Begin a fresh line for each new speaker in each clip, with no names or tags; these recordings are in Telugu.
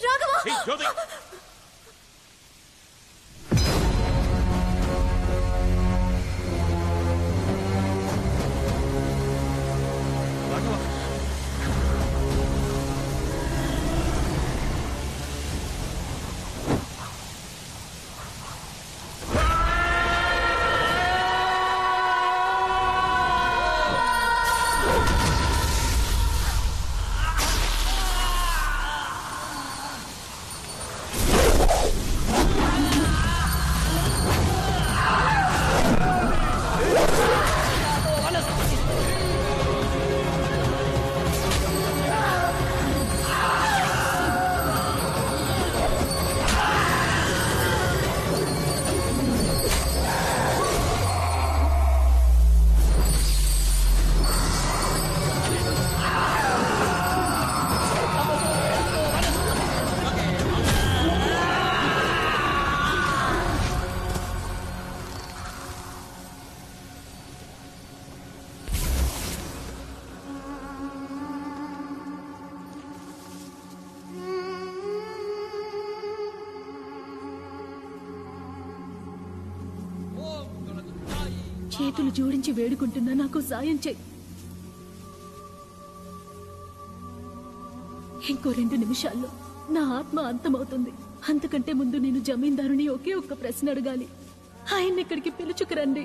రాఘవ చేతులు జోడించి వేడుకుంటున్నా, నాకు సాయం చెయ్యి. ఇంకో 2 నిమిషాల్లో నా ఆత్మ అంతమవుతుంది. అంతకంటే ముందు నేను జమీందారుని ఒకే ఒక్క ప్రశ్న అడగాలి. ఆయన్ని ఇక్కడికి పిలుచుకురండి.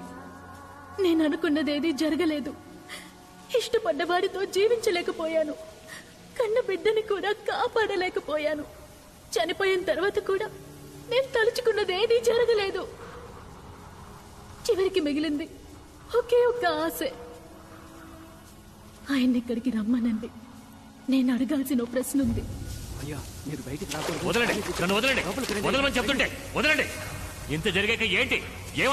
నేను అనుకున్నదేదీ జరగలేదు. ఇష్టపడ్డ వారితో జీవించలేకపోయాను. కన్న బిడ్డని కూడా కాపాడలేకపోయాను. చనిపోయిన తర్వాత కూడా నేను తలుచుకున్నదేదీ జరగలేదు. చివరికి మిగిలింది ఒకే ఒక్క ఆశ. ఆయన్ని ఇక్కడికి రమ్మనండి. నేను అడగాల్సిన ప్రశ్న ఉంది.
వదలమని చెప్తుంటే వదలండి. ఇంత జరిగాక ఏంటి? ఏం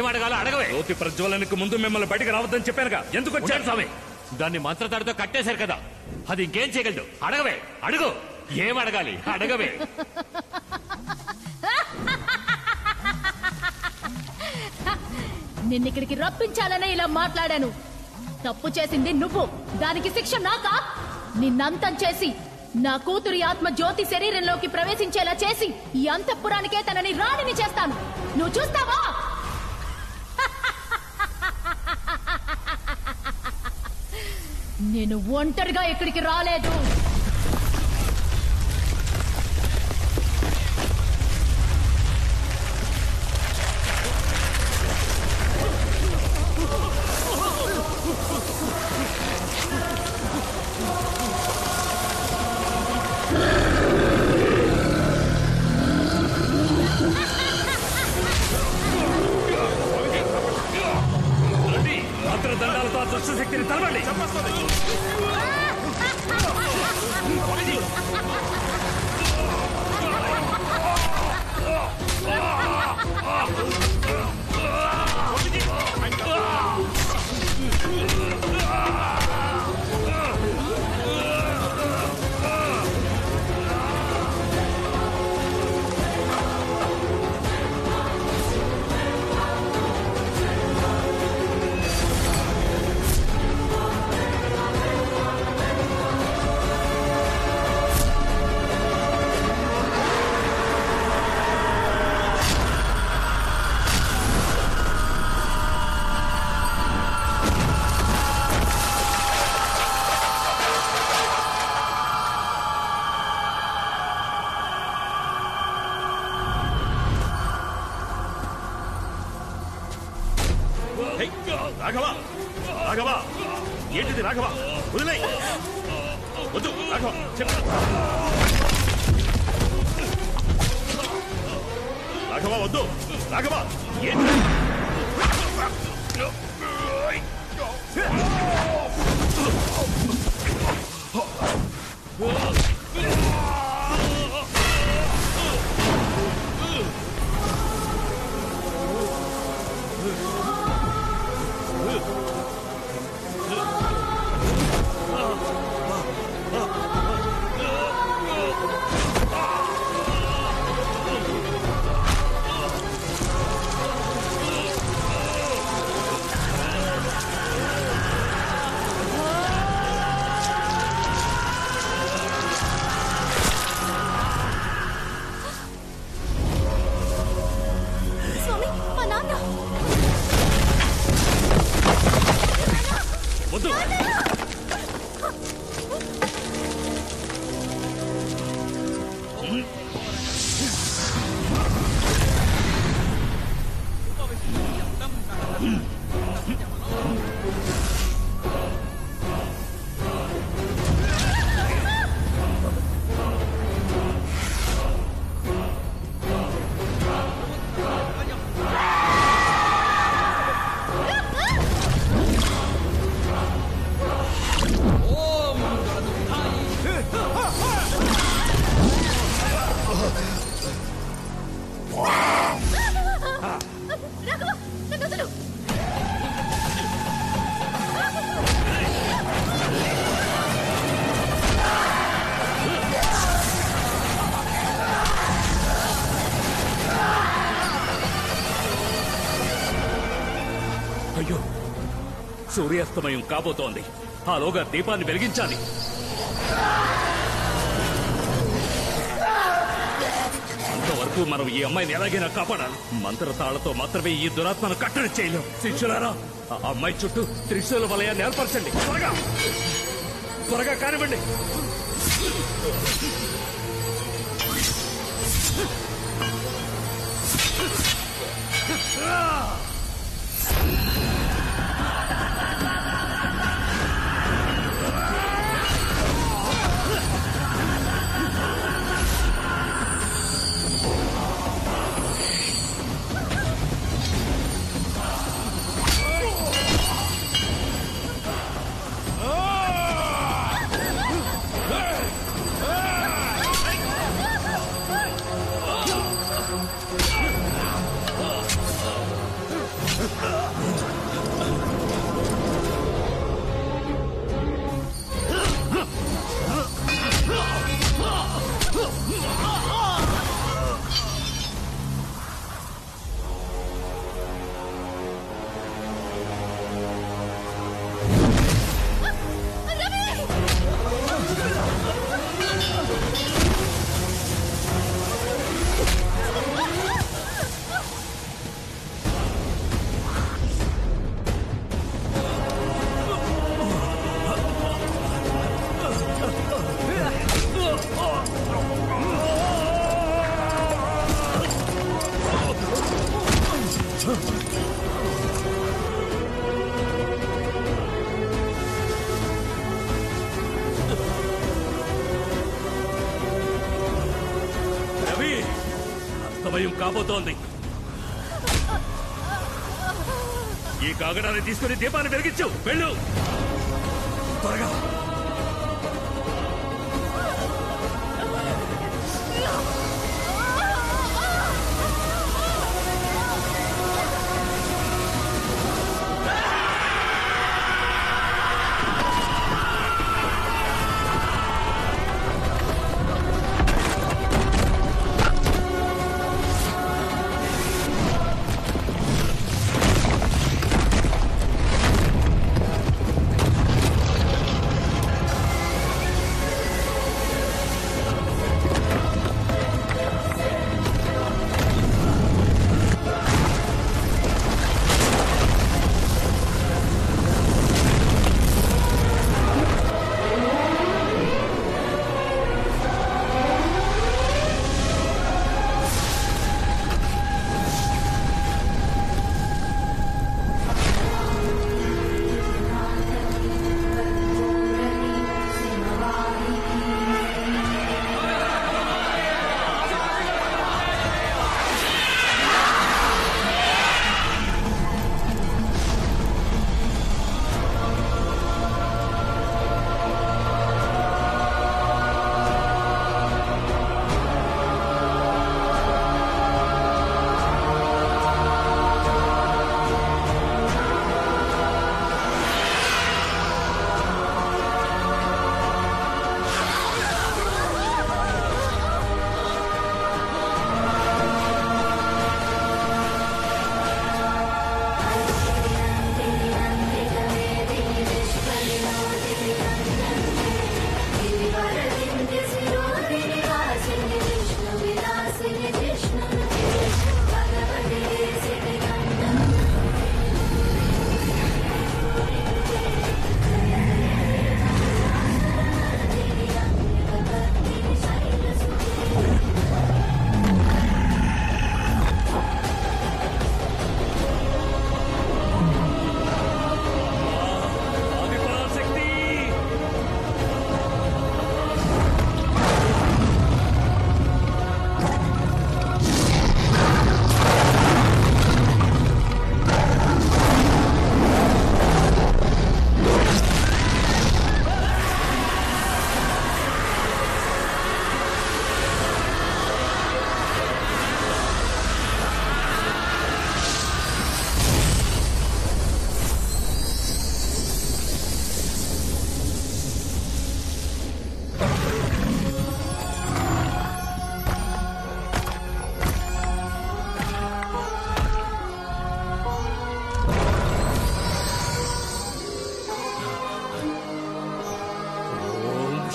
అడగాలో అడగవే.
జ్యోతి ప్రజ్వలనకు ముందు మిమ్మల్ని బయటకు రావద్దని చెప్పానుగా. ఎందుకు వచ్చాడు
స్వామి? దాన్ని మంత్రతాడితో కట్టేశారు కదా, అది ఇంకేం చేయగలదు? అడగవే, అడుగు. ఏం అడగాలి? అడగవే.
నిన్నిక్కడికి రప్పించాలనే ఇలా మాట్లాడాను. తప్పు చేసింది నువ్వు, దానికి శిక్ష నాకా? నిన్నంతం చేసి నా కూతురి ఆత్మ జ్యోతి శరీరంలోకి ప్రవేశించేలా చేసి ఈ అంతఃపురానికే తనని రాణిని చేస్తాను. నువ్వు చూస్తావా? నేను ఒంటరిగా ఇక్కడికి రాలేదు.
మంత్రదండాలతో దుష్టశక్తిని తలవండి. రాఘవ, రాఘవ, ఏంటిది రాఘవ? వదిలే, వద్దు రాఘవ, చెప్పు రాఘవ, వద్దు రాఘవ, ఏంటి?
సూర్యాస్తమయం కాబోతోంది. ఆలోగా దీపాన్ని వెలిగించాలి. అంతవరకు మనం ఈ అమ్మాయిని ఎలాగైనా కాపాడాలి. మంత్రతాళ్లతో మాత్రమే ఈ దురాత్మను కట్టడి చేయలేం. శిష్యులారా, ఆ అమ్మాయి చుట్టూ త్రిశూల వలయాన్ని ఏర్పరచండి. త్వరగా త్వరగా కానివ్వండి. అస్తమయం కాబోతోంది. ఈ కాగడాన్ని తీసుకుని దీపాన్ని వెలిగించు. వెళ్ళు త్వరగా.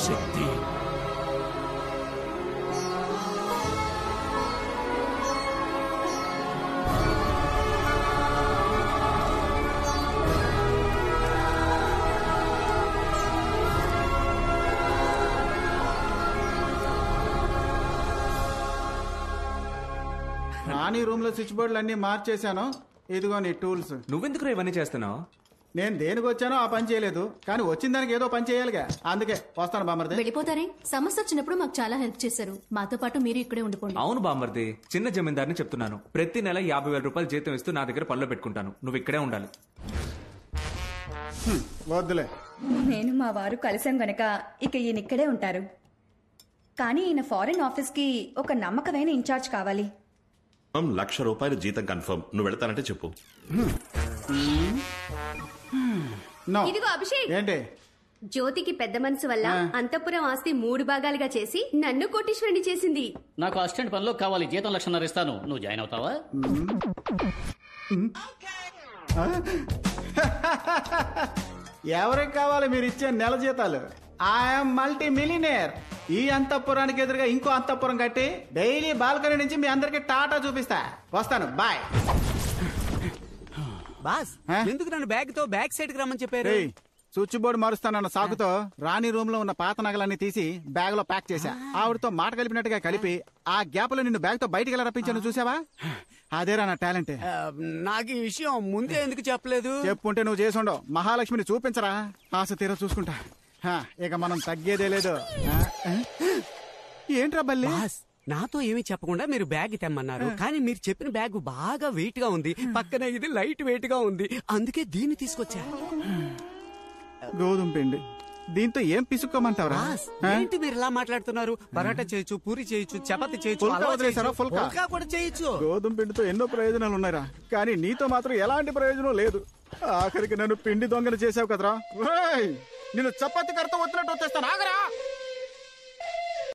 శక్తి.
రాణి రూమ్ లో స్విచ్ బోర్డులు అన్ని మార్చేశాను. ఇదిగో నీ టూల్స్.
నువ్వెందుకు ఇవన్నీ చేస్తున్నావు?
నేను దేనికి వచ్చానో ఆ పని చేయలేదు, కానీ వచ్చిన దానికి ఏదో పని చేయాలిగా, అందుకే వస్తాను బామర్ది.
వెళ్ళిపోతారే? సమస్య వచ్చినప్పుడు మాకు చాలా హెల్ప్ చేశారు. మాతో పాటు మీరు ఇక్కడే ఉండిపోండి.
అవును బామ్మర్ది, చిన్న జమీందారిని చెప్తున్నాను. ప్రతి నెల 50,000 రూపాయలు జీతం ఇస్తూ నా దగ్గర పనిలో పెట్టుకుంటాను. నువ్వు ఇక్కడే ఉండాలి.
వద్దులే.
నేను మా వారు కలిసాం గనక ఇక ఈయన ఇక్కడే ఉంటారు. కానీ ఈయన ఫారిన్ ఆఫీస్ కి ఒక నమ్మకమైన ఇన్ఛార్జ్ కావాలి.
₹1,00,000 జీతం కన్ఫర్మ్. నువ్వు వెళతానంటే చెప్పు.
నో.
ఇదిగో అభిషేక్,
ఏంటి?
జ్యోతికి పెద్ద మనసు వల్ల అంతఃపురం ఆస్తి 3 భాగాలుగా చేసి నన్ను కోటీశ్వరుని చేసింది.
నాకు అసిస్టెంట్ పనిలో కావాలి, జీతం 1,00,000 ఇస్తాను. నువ్వు జాయిన్ అవుతావా?
ఎవరికి కావాలి మీరు ఇచ్చే నెల జీతాలు? I'm multi millionaire. ఈ అంతఃపురానికి ఎదురుగా ఇంకో అంతఃపురం కట్టి డైలీ బాల్కనీ నుంచి మీ అందరికి టాటా చూపిస్తా. వస్తాను, బాయ్.
బాస్, ఎందుకు నన్ను బ్యాగ్ తో బ్యాక్ సైడ్ కి రమ్మని చెప్పారు?
స్విచ్ బోర్డు మారుస్తానన్న సాకుతో రాణి రూమ్ లో ఉన్న పాత నగలన్నీ తీసి బ్యాగ్ లో ప్యాక్ చేశా. ఆవిడతో మాట కలిపినట్టుగా కలిపి ఆ గ్యాప్ లో నిన్ను బ్యాగ్ తో బయటికి ఎలా రప్పించాను చూసావా? అదేరా నా టాలెంట్.
నాకు ఈ విషయం ముందే ఎందుకు చెప్పలేదు?
చెప్పుంటే నువ్వు చేసుండవు. మహాలక్ష్మిని చూపించరా, ఆశ తీర చూసుకుంటా. ఇక మనం తగ్గేదే లేదు. ఏంట్రా బల్లి?
నాతో ఏమీ చెప్పకుండా మీరు బ్యాగ్ తెమ్మన్నారు, కానీ మీరు చెప్పిన బ్యాగ్ బాగా వెయిట్ గా ఉంది. పక్కన ఇది లైట్ వెయిట్ గా ఉంది, అందుకే దీన్ని తీసుకొచ్చా.
గోధుమ పిండి, దీంతో ఏం పిసుక్కోమంటావరా?
ఏంటి మీరు ఇలా మాట్లాడుతున్నారు? పరాటా చేయొచ్చు, పూరి చేయొచ్చు, చపాతి చేయొచ్చు,
ఫుల్కా వదిలేసారా? ఫుల్కా
కూడా చేయొచ్చు.
గోధుమ పిండితో ఎన్నో ప్రయోజనాలు ఉన్నాయిరా, కానీ నీతో మాత్రం ఎలాంటి ప్రయోజనం లేదు. ఆఖరికి నన్ను పిండి దొంగలు చేసావు కదరా. నిన్ను చపాతి కర్త వచ్చినట్టు వచ్చేస్తాను. ఆగరా.